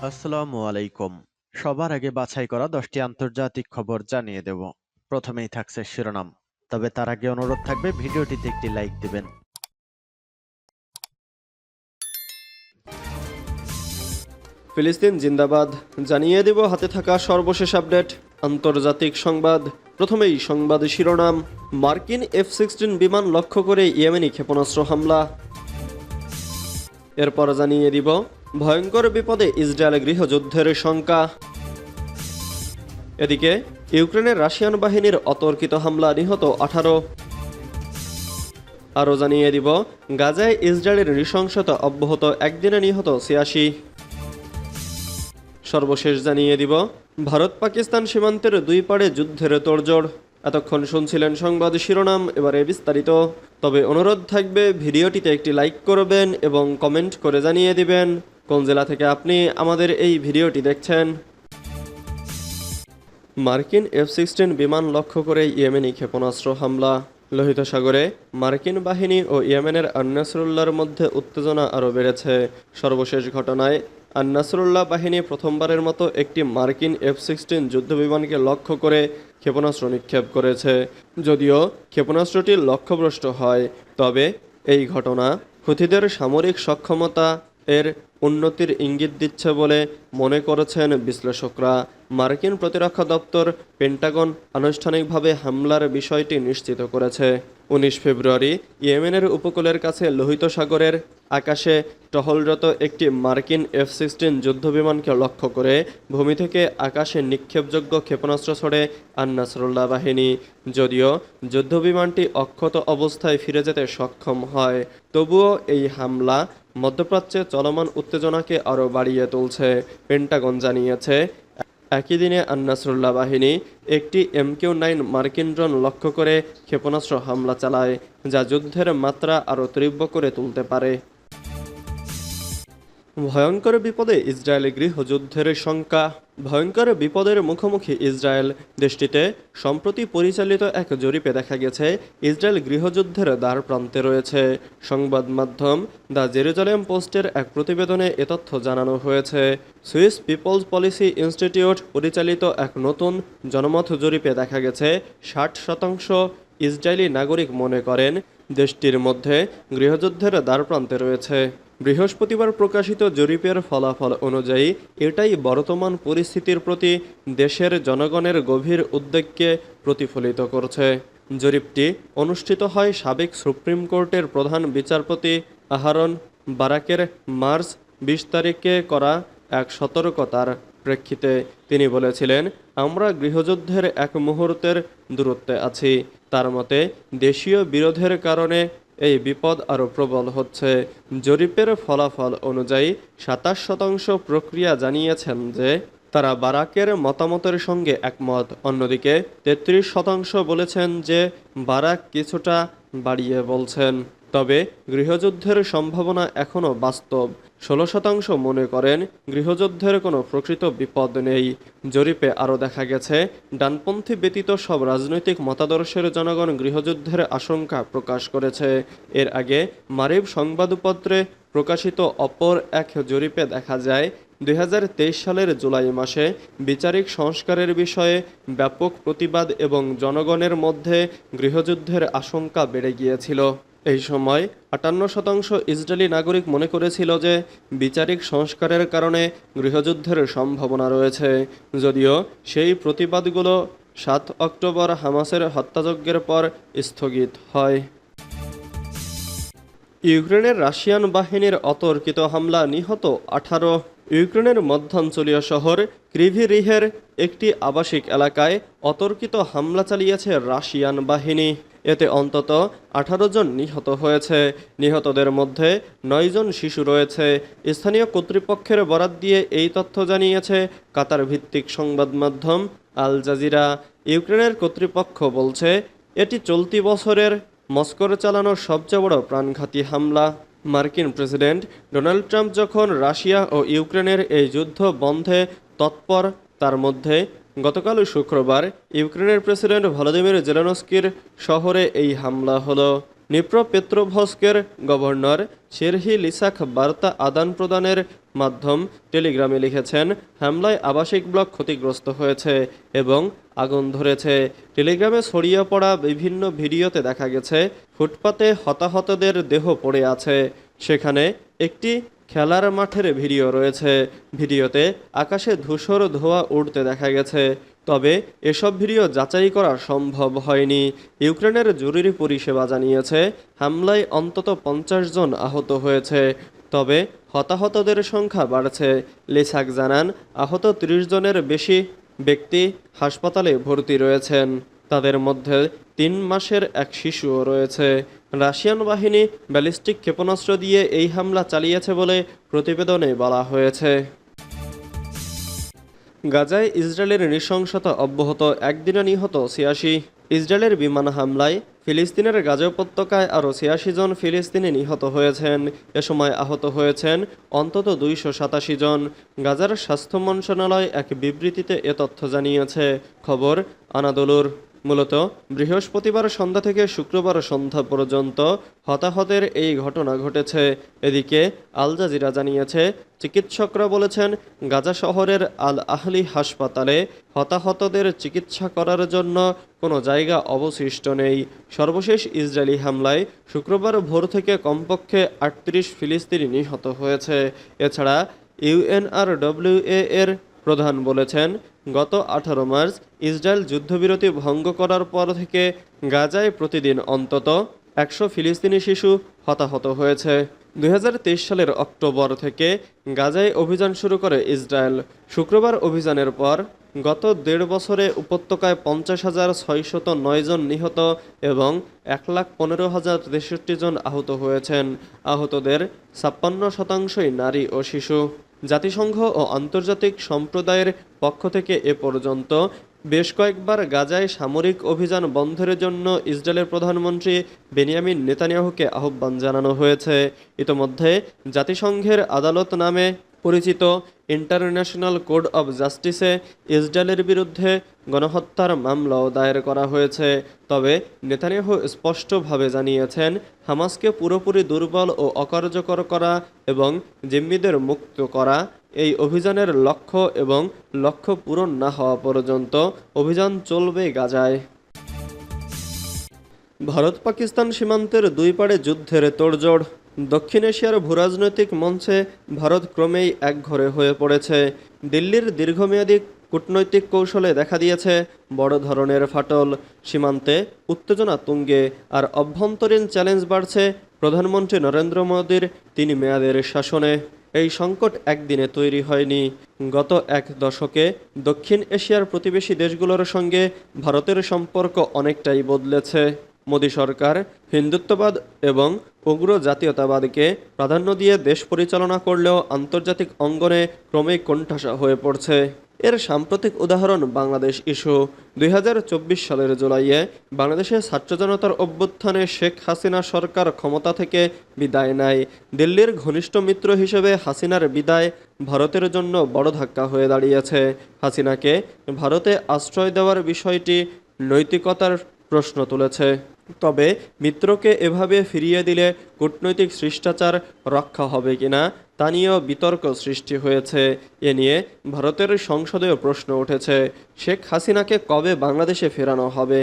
আসসালামু আলাইকুম। সবার আগে বাছাই করা 10টি আন্তর্জাতিক খবর জানিয়ে দেব। প্রথমেই থাকছে শিরোনাম। তবে তার আগে অনুরোধ থাকবে ভিডিওটিতে একটি লাইক দিবেন। ফিলিস্তিন জিন্দাবাদ জানিয়ে দেব হাতে থাকা সর্বশেষ আপডেট আন্তর্জাতিক সংবাদ। প্রথমেই সংবাদ শিরোনাম। মার্কিন F-16 বিমান লক্ষ্য করে ইয়েমেনি ক্ষেপণাস্ত্র হামলা। এরপর জানিয়ে দিব ভয়ঙ্কর বিপদে ইসরায়েল গৃহযুদ্ধের শঙ্কা। এদিকে ইউক্রেনের রাশিয়ান বাহিনীর অতর্কিত হামলা, নিহত 18। আরও জানিয়ে দিব গাজায় ইসরায়েলের নৃশংসতা অব্যাহত, একদিনে নিহত 86। সর্বশেষ জানিয়ে দিব ভারত পাকিস্তান সীমান্তের দুই পাড়ে যুদ্ধের তোড়জোড়। এতক্ষণ শুনছিলেন সংবাদ শিরোনাম, এবারে বিস্তারিত। তবে অনুরোধ থাকবে ভিডিওটিতে একটি লাইক করবেন এবং কমেন্ট করে জানিয়ে দিবেন কোন জেলা থেকে আপনি আমাদের এই ভিডিওটি দেখছেন। মার্কিন F-16 বিমান লক্ষ্য করে ইয়েমেনি ক্ষেপণাস্ত্র হামলা। লোহিত সাগরে মার্কিন বাহিনী ও ইয়েমেনের আন-নাসরুল্লাহর মধ্যে উত্তেজনা আরও বেড়েছে। সর্বশেষ ঘটনায় আন-নাসরুল্লাহ বাহিনী প্রথমবারের মতো একটি মার্কিন F-16 যুদ্ধবিমানকে লক্ষ্য করে ক্ষেপণাস্ত্র নিক্ষেপ করেছে। যদিও ক্ষেপণাস্ত্রটি লক্ষ্যভ্রষ্ট হয়, তবে এই ঘটনা হুথিদের সামরিক সক্ষমতা এর উন্নতির ইঙ্গিত দিচ্ছে বলে মনে করেছেন বিশ্লেষকরা। মার্কিন প্রতিরক্ষা দপ্তর পেন্টাগন আনুষ্ঠানিকভাবে হামলার বিষয়টি নিশ্চিত করেছে। 19 ফেব্রুয়ারি ইয়েমেনের উপকূলের কাছে লোহিত সাগরের আকাশে টহলরত একটি মার্কিন F-16 যুদ্ধবিমানকে লক্ষ্য করে ভূমি থেকে আকাশে নিক্ষেপযোগ্য ক্ষেপণাস্ত্র ছড়ে আন-নাসরুল্লাহ বাহিনী। যদিও যুদ্ধবিমানটি অক্ষত অবস্থায় ফিরে যেতে সক্ষম হয়, তবুও এই হামলা মধ্যপ্রাচ্যে চলমান উত্তেজনাকে আরও বাড়িয়ে তুলছে। পেন্টাগন জানিয়েছে একই দিনে আন-নাসরুল্লাহ বাহিনী একটি MQ-9 মার্কিন ড্রোন লক্ষ্য করে ক্ষেপণাস্ত্র হামলা চালায়, যা যুদ্ধের মাত্রা আরও তীব্র করে তুলতে পারে। ভয়ঙ্কর বিপদে ইসরায়েল গৃহযুদ্ধের শঙ্কা। ভয়ঙ্কর বিপদের মুখোমুখি ইসরায়েল। দেশটিতে সম্প্রতি পরিচালিত এক জরিপে দেখা গেছে ইসরায়েল গৃহযুদ্ধের দ্বার প্রান্তে রয়েছে। সংবাদ মাধ্যম দ্য জেরুজালেম পোস্টের এক প্রতিবেদনে এ তথ্য জানানো হয়েছে। সুইস পিপলস পলিসি ইনস্টিটিউট পরিচালিত এক নতুন জনমত জরিপে দেখা গেছে 60% ইসরায়েলি নাগরিক মনে করেন দেশটির মধ্যে গৃহযুদ্ধের দ্বারপ্রান্তে রয়েছে। বৃহস্পতিবার প্রকাশিত জরিপের ফলাফল অনুযায়ী এটাই বর্তমান পরিস্থিতির প্রতি দেশের জনগণের গভীর উদ্বেগকে প্রতিফলিত করছে। জরিপটি অনুষ্ঠিত হয় সাবেক সুপ্রিম কোর্টের প্রধান বিচারপতি আহারন বারাকের মার্চ 20 তারিখে করা এক সতর্কতার প্রেক্ষিতে। তিনি বলেছিলেন, আমরা গৃহযুদ্ধের এক মুহূর্তের দূরত্বে আছি। তার মতে দেশীয় বিরোধের কারণে এই বিপদ আরও প্রবল হচ্ছে। জরিপের ফলাফল অনুযায়ী 27% প্রক্রিয়া জানিয়েছেন যে তারা বারাকের মতামতের সঙ্গে একমত। অন্যদিকে 33% বলেছেন যে বারাক কিছুটা বাড়িয়ে বলছেন, তবে গৃহযুদ্ধের সম্ভাবনা এখনও বাস্তব। 16% মনে করেন গৃহযুদ্ধের কোনো প্রকৃত বিপদ নেই। জরিপে আরও দেখা গেছে ডানপন্থী ব্যতীত সব রাজনৈতিক মতাদর্শের জনগণ গৃহযুদ্ধের আশঙ্কা প্রকাশ করেছে। এর আগে মারিব সংবাদপত্রে প্রকাশিত অপর এক জরিপে দেখা যায় 2023 সালের জুলাই মাসে বিচারিক সংস্কারের বিষয়ে ব্যাপক প্রতিবাদ এবং জনগণের মধ্যে গৃহযুদ্ধের আশঙ্কা বেড়ে গিয়েছিল। এই সময় 58% ইসরায়েলি নাগরিক মনে করেছিল যে বিচারিক সংস্কারের কারণে গৃহযুদ্ধের সম্ভাবনা রয়েছে। যদিও সেই প্রতিবাদগুলো 7 অক্টোবর হামাসের হত্যাযজ্ঞের পর স্থগিত হয়। ইউক্রেনের রাশিয়ান বাহিনীর অতর্কিত হামলা, নিহত 18। ইউক্রেনের মধ্যাঞ্চলীয় শহর ক্রিভি রিহের একটি আবাসিক এলাকায় অতর্কিত হামলা চালিয়েছে রাশিয়ান বাহিনী। এতে অন্তত 18 জন নিহত হয়েছে। নিহতদের মধ্যে 9 জন শিশু রয়েছে। স্থানীয় কর্তৃপক্ষের বরাত দিয়ে এই তথ্য জানিয়েছে কাতার ভিত্তিক সংবাদ মাধ্যম আল জাজিরা। ইউক্রেনের কর্তৃপক্ষ বলছে এটি চলতি বছরের মস্কোর চালানো সবচেয়ে বড় প্রাণঘাতী হামলা। মার্কিন প্রেসিডেন্ট ডোনাল্ড ট্রাম্প যখন রাশিয়া ও ইউক্রেনের এই যুদ্ধ বন্ধে তৎপর, তার মধ্যে গতকাল শুক্রবার ইউক্রেনের প্রেসিডেন্ট ভলোদিমির জেলেনস্কির শহরে এই হামলা হলো। নিপ্রপেত্রোভস্কের গভর্নর সেরহি লিসাখ বার্তা আদান প্রদানের মাধ্যম টেলিগ্রামে লিখেছেন, হামলায় আবাসিক ব্লক ক্ষতিগ্রস্ত হয়েছে এবং আগুন ধরেছে। টেলিগ্রামে ছড়িয়ে পড়া বিভিন্ন ভিডিওতে দেখা গেছে ফুটপাতে হতাহতদের দেহ পড়ে আছে। সেখানে একটি খেলার মাঠের ভিডিও রয়েছে। ভিডিওতে আকাশে ধূসর ধোঁয়া উড়তে দেখা গেছে। তবে এসব ভিডিও যাচাই করা সম্ভব হয়নি। ইউক্রেনের জরুরি পরিষেবা জানিয়েছে হামলায় অন্তত 50 জন আহত হয়েছে। তবে হতাহতদের সংখ্যা বাড়ছে। লিসাক জানান, আহত 30 জনের বেশি ব্যক্তি হাসপাতালে ভর্তি রয়েছেন। তাদের মধ্যে 3 মাসের এক শিশুও রয়েছে। রাশিয়ান বাহিনী ব্যালিস্টিক ক্ষেপণাস্ত্র দিয়ে এই হামলা চালিয়েছে বলে প্রতিবেদনে বলা হয়েছে। গাজায় ইসরায়েলের নৃশংসতা অব্যাহত, একদিনে নিহত 86। ইসরায়েলের বিমান হামলায় ফিলিস্তিনের গাজা উপত্যকায় আরও 86 জন ফিলিস্তিনি নিহত হয়েছেন। এ সময় আহত হয়েছেন অন্তত 287 জন। গাজার স্বাস্থ্য মন্ত্রণালয় এক বিবৃতিতে এ তথ্য জানিয়েছে। খবর আনাদোলুর। মূলত বৃহস্পতিবার সন্ধ্যা থেকে শুক্রবার সন্ধ্যা পর্যন্ত হতাহতের এই ঘটনা ঘটেছে। এদিকে আল জাজিরা জানিয়েছে, চিকিৎসকরা বলেছেন গাজা শহরের আল আহলি হাসপাতালে হতাহতদের চিকিৎসা করার জন্য কোনো জায়গা অবশিষ্ট নেই। সর্বশেষ ইসরায়েলি হামলায় শুক্রবার ভোর থেকে কমপক্ষে 38 ফিলিস্তিনি নিহত হয়েছে। এছাড়া ইউএনআরডব্লিউএ এর প্রধান বলেছেন, গত 18 মার্চ ইসরায়েল যুদ্ধবিরতি ভঙ্গ করার পর থেকে গাজায় প্রতিদিন অন্তত 100 ফিলিস্তিনি শিশু হতাহত হয়েছে। 2023 সালের অক্টোবর থেকে গাজায় অভিযান শুরু করে ইসরায়েল। শুক্রবার অভিযানের পর গত 1.5 বছরে উপত্যকায় 50,609 জন নিহত এবং 1,15,063 জন আহত হয়েছেন। আহতদের 56% নারী ও শিশু। জাতিসংঘ ও আন্তর্জাতিক সম্প্রদায়ের পক্ষ থেকে এ পর্যন্ত বেশ কয়েকবার গাজায় সামরিক অভিযান বন্ধের জন্য ইসরায়েলের প্রধানমন্ত্রী বেনিয়ামিন নেতানিয়াহুকে আহ্বান জানানো হয়েছে। ইতোমধ্যে জাতিসংঘের আদালত নামে পরিচিত ইন্টারন্যাশনাল কোড অব জাস্টিসে ইসরায়েলের বিরুদ্ধে গণহত্যার মামলাও দায়ের করা হয়েছে। তবে নেতানিয়াহু স্পষ্টভাবে জানিয়েছেন, হামাসকে পুরোপুরি দুর্বল ও অকার্যকর করা এবং জিম্মিদের মুক্ত করা এই অভিযানের লক্ষ্য এবং লক্ষ্য পূরণ না হওয়া পর্যন্ত অভিযান চলবে গাজায়। ভারত পাকিস্তান সীমান্তের দুই পাড়ে যুদ্ধের তোড়জোড়। দক্ষিণ এশিয়ার ভূরাজনৈতিক মঞ্চে ভারত ক্রমেই একঘরে হয়ে পড়েছে। দিল্লির দীর্ঘমেয়াদী কূটনৈতিক কৌশলে দেখা দিয়েছে বড় ধরনের ফাটল। সীমান্তে উত্তেজনা তুঙ্গে, আর অভ্যন্তরীণ চ্যালেঞ্জ বাড়ছে প্রধানমন্ত্রী নরেন্দ্র মোদীর 3 মেয়াদের শাসনে। এই সংকট একদিনে তৈরি হয়নি। গত 1 দশকে দক্ষিণ এশিয়ার প্রতিবেশী দেশগুলোর সঙ্গে ভারতের সম্পর্ক অনেকটাই বদলেছে। মোদী সরকার হিন্দুত্ববাদ এবং উগ্র জাতীয়তাবাদকে প্রাধান্য দিয়ে দেশ পরিচালনা করলেও আন্তর্জাতিক অঙ্গনে ক্রমেই কোণঠাসা হয়ে পড়ছে। এর সাম্প্রতিক উদাহরণ বাংলাদেশ ইস্যু। 2024 সালের জুলাইয়ে বাংলাদেশের ছাত্র জনতার অভ্যুত্থানে শেখ হাসিনা সরকার ক্ষমতা থেকে বিদায় নেয়। দিল্লির ঘনিষ্ঠ মিত্র হিসেবে হাসিনার বিদায় ভারতের জন্য বড় ধাক্কা হয়ে দাঁড়িয়েছে। হাসিনাকে ভারতে আশ্রয় দেওয়ার বিষয়টি নৈতিকতার প্রশ্ন তুলেছে। তবে মিত্রকে এভাবে ফিরিয়ে দিলে কূটনৈতিক শিষ্টাচার রক্ষা হবে কিনা তা নিয়েও বিতর্ক সৃষ্টি হয়েছে। এ নিয়ে ভারতের সংসদেও প্রশ্ন উঠেছে, শেখ হাসিনাকে কবে বাংলাদেশে ফেরানো হবে।